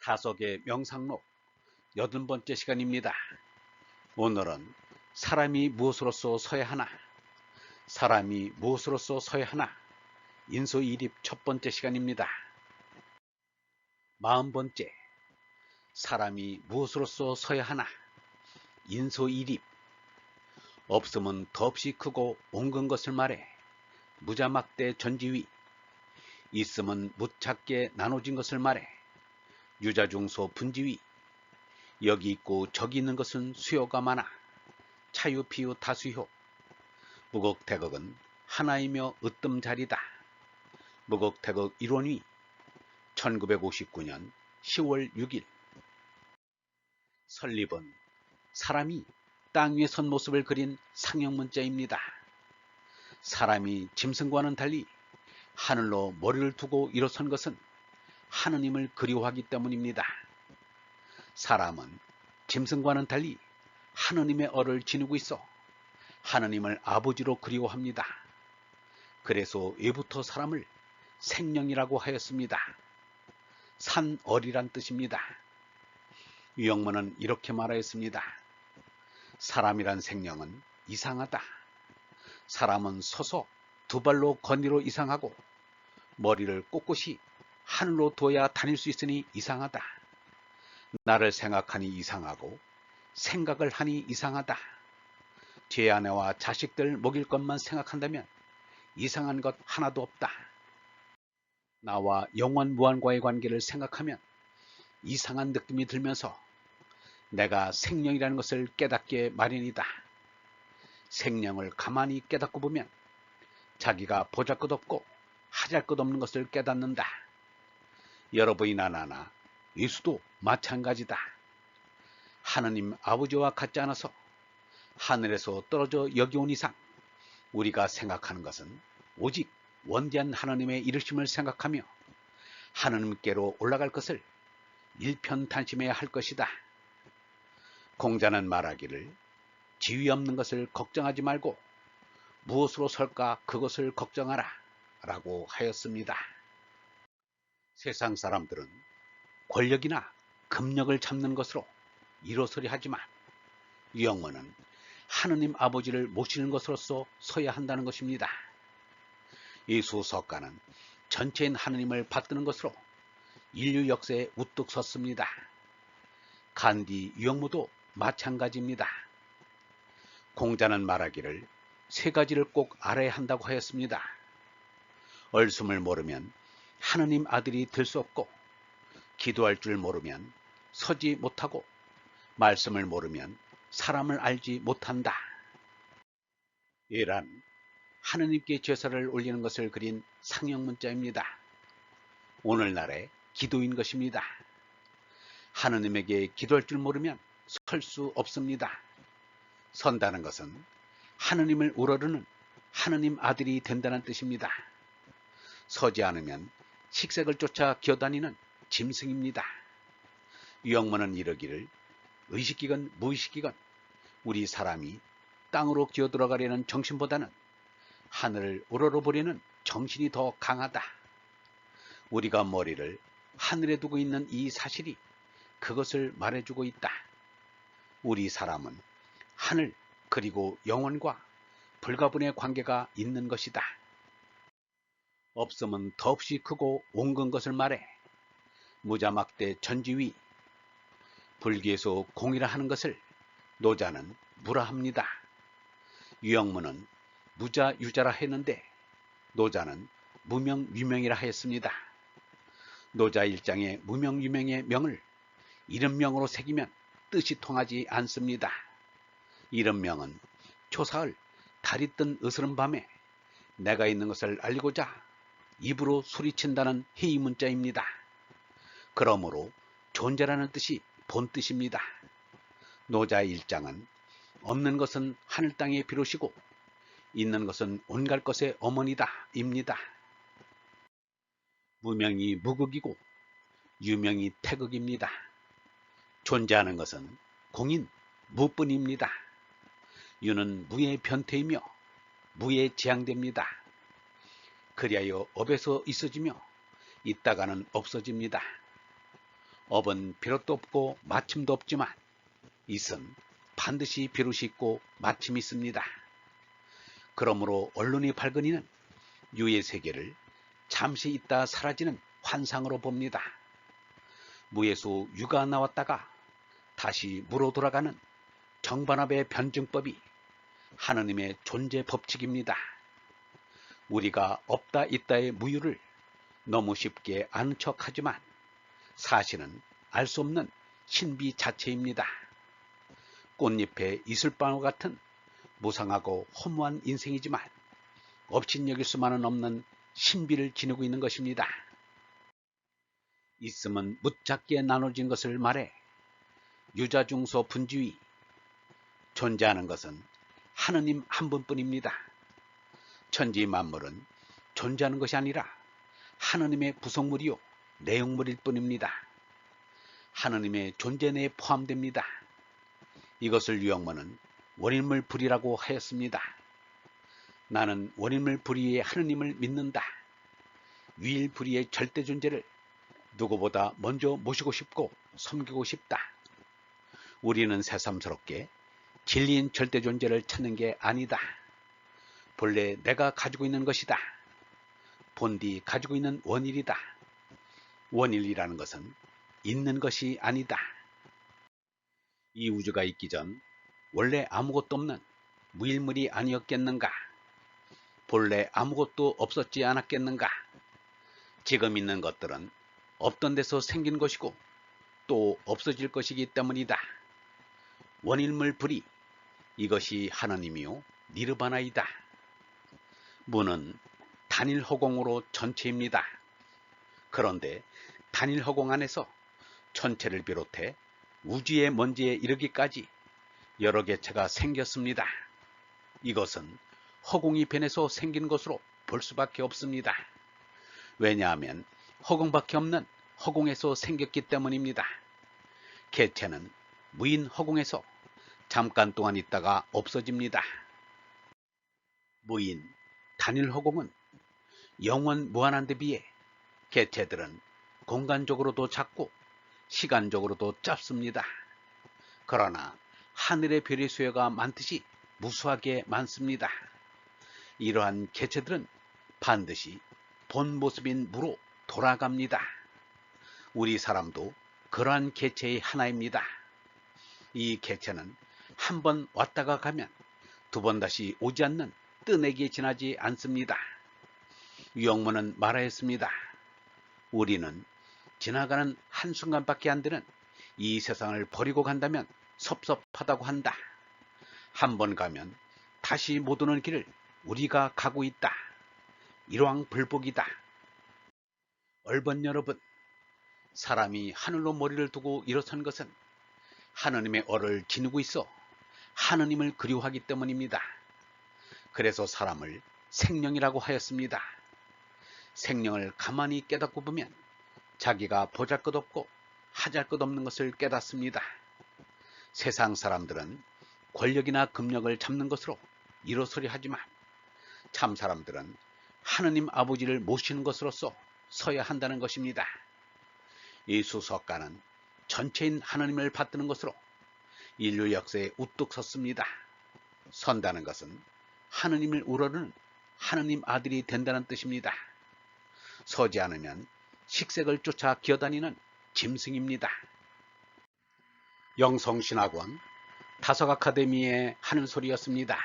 다섯의 명상록 80번째 시간입니다. 오늘은 사람이 무엇으로서 서야 하나, 사람이 무엇으로서 서야 하나, 인소이립 첫 번째 시간입니다. 40번째, 사람이 무엇으로서 서야 하나, 인소이립. 없음은 덧없이 크고 옹근 것을 말해 무자막대 전지위, 있음은 무작게 나눠진 것을 말해 유자중소 분지위, 여기 있고 저기 있는 것은 수요가 많아 차유피유 다수효, 무곡대극은 하나이며 으뜸자리다. 무곡대극 일원위 1959년 10월 6일. 설립은 사람이 땅 위에 선 모습을 그린 상형문자입니다. 사람이 짐승과는 달리 하늘로 머리를 두고 일어선 것은 하느님을 그리워하기 때문입니다. 사람은 짐승과는 달리 하느님의 얼을 지니고 있어 하느님을 아버지로 그리워합니다. 그래서 예부터 사람을 생령이라고 하였습니다. 산얼이란 뜻입니다. 유영문은 이렇게 말하였습니다. 사람이란 생령은 이상하다. 사람은 서서 두 발로 건니로 이상하고 머리를 꼿꼿이 하늘로 둬야 다닐 수 있으니 이상하다. 나를 생각하니 이상하고 생각을 하니 이상하다. 제 아내와 자식들 먹일 것만 생각한다면 이상한 것 하나도 없다. 나와 영원 무한과의 관계를 생각하면 이상한 느낌이 들면서 내가 생명이라는 것을 깨닫게 마련이다. 생명을 가만히 깨닫고 보면 자기가 보잘것없고 하잘것없는 것을 깨닫는다. 여러분이나 나나 예수도 마찬가지다. 하느님 아버지와 같지 않아서 하늘에서 떨어져 여기 온 이상 우리가 생각하는 것은 오직 원대한 하느님의 이르심을 생각하며 하느님께로 올라갈 것을 일편단심해야 할 것이다. 공자는 말하기를 지위 없는 것을 걱정하지 말고 무엇으로 설까 그것을 걱정하라 라고 하였습니다. 세상 사람들은 권력이나 금력을 잡는 것으로 일어서려 하지만 유영문은 하느님 아버지를 모시는 것으로서 서야 한다는 것입니다. 예수 석가는 전체인 하느님을 받드는 것으로 인류 역사에 우뚝 섰습니다. 간디 유영무도 마찬가지입니다. 공자는 말하기를 세 가지를 꼭 알아야 한다고 하였습니다. 얼숨을 모르면 하느님 아들이 될 수 없고, 기도할 줄 모르면 서지 못하고, 말씀을 모르면 사람을 알지 못한다. 이란 하느님께 제사를 올리는 것을 그린 상형문자입니다. 오늘날의 기도인 것입니다. 하느님에게 기도할 줄 모르면 설 수 없습니다. 선다는 것은 하느님을 우러르는 하느님 아들이 된다는 뜻입니다. 서지 않으면 식색을 쫓아 기어다니는 짐승입니다. 유영문은 이르기를 의식이건 무의식이건 우리 사람이 땅으로 기어들어가려는 정신보다는 하늘을 우러러보려는 정신이 더 강하다. 우리가 머리를 하늘에 두고 있는 이 사실이 그것을 말해주고 있다. 우리 사람은 하늘 그리고 영원과 불가분의 관계가 있는 것이다. 없음은 더없이 크고 옹근 것을 말해 무자막대 전지위, 불기에서 공이라 하는 것을 노자는 무라합니다. 유영문은 무자유자라 했는데 노자는 무명유명이라 하였습니다. 노자 일장의 무명유명의 명을 이름명으로 새기면 뜻이 통하지 않습니다. 이름명은 초사흘 달이 뜬 으스름 밤에 내가 있는 것을 알리고자 입으로 소리친다는 해이문자입니다. 그러므로 존재라는 뜻이 본뜻입니다. 노자 일장은 없는 것은 하늘 땅의 비롯이고 있는 것은 온갖 것의 어머니다 입니다. 무명이 무극이고 유명이 태극입니다. 존재하는 것은 공인 무뿐입니다. 유는 무의 변태이며 무의 지향됩니다. 그리하여 업에서 있어지며 있다가는 없어집니다. 업은 비롯도 없고 마침도 없지만 있은 반드시 비롯이 있고 마침이 있습니다. 그러므로 언론이 발견이는 유의 세계를 잠시 있다 사라지는 환상으로 봅니다. 무에서 유가 나왔다가 다시 무로 돌아가는 정반합의 변증법이 하느님의 존재 법칙입니다. 우리가 없다 있다의 무유를 너무 쉽게 아는 척하지만 사실은 알 수 없는 신비 자체입니다. 꽃잎의 이슬방울 같은 무상하고 허무한 인생이지만 업신여길 수만은 없는 신비를 지니고 있는 것입니다. 있음은 무작게 나눠진 것을 말해 유자중소 분지위, 존재하는 것은 하느님 한 분뿐입니다. 천지 만물은 존재하는 것이 아니라 하느님의 구성물이요 내용물일 뿐입니다. 하느님의 존재 내에 포함됩니다. 이것을 유영모는 원인물 불이라고 하였습니다. 나는 원인물 불이의 하느님을 믿는다. 위일 불이의 절대 존재를 누구보다 먼저 모시고 싶고 섬기고 싶다. 우리는 새삼스럽게 진리인 절대 존재를 찾는 게 아니다. 본래 내가 가지고 있는 것이다. 본디 가지고 있는 원일이다. 원일이라는 것은 있는 것이 아니다. 이 우주가 있기 전 원래 아무것도 없는 무일물이 아니었겠는가? 본래 아무것도 없었지 않았겠는가? 지금 있는 것들은 없던 데서 생긴 것이고 또 없어질 것이기 때문이다. 원일물 불이, 이것이 하나님이요 니르바나이다. 무는 단일 허공으로 전체입니다. 그런데 단일 허공 안에서 전체를 비롯해 우주의 먼지에 이르기까지 여러 개체가 생겼습니다. 이것은 허공이 변해서 생긴 것으로 볼 수밖에 없습니다. 왜냐하면 허공밖에 없는 허공에서 생겼기 때문입니다. 개체는 무인 허공에서 잠깐 동안 있다가 없어집니다. 무인, 단일 허공은 영원 무한한 데 비해 개체들은 공간적으로도 작고 시간적으로도 짧습니다. 그러나 하늘의 별의 수요가 많듯이 무수하게 많습니다. 이러한 개체들은 반드시 본 모습인 무로 돌아갑니다. 우리 사람도 그러한 개체의 하나입니다. 이 개체는 한 번 왔다가 가면 두 번 다시 오지 않는 뜨내기에 지나지 않습니다. 유영모는 말하였습니다. 우리는 지나가는 한순간밖에 안 되는 이 세상을 버리고 간다면 섭섭하다고 한다. 한 번 가면 다시 못 오는 길을 우리가 가고 있다. 일왕불복이다. 얼번 여러분, 사람이 하늘로 머리를 두고 일어선 것은 하느님의 얼을 지니고 있어 하느님을 그리워하기 때문입니다. 그래서 사람을 생명이라고 하였습니다. 생명을 가만히 깨닫고 보면 자기가 보잘것없고 하잘것없는 것을 깨닫습니다. 세상 사람들은 권력이나 금력을 잡는 것으로 일어서려 하지만 참 사람들은 하느님 아버지를 모시는 것으로서 서야 한다는 것입니다. 이 수석가는 전체인 하느님을 받드는 것으로 인류 역사에 우뚝 섰습니다. 선다는 것은 하느님을 우러르는 하느님 아들이 된다는 뜻입니다. 서지 않으면 식색을 쫓아 기어다니는 짐승입니다. 영성신학원 다석아카데미의 하는 소리였습니다.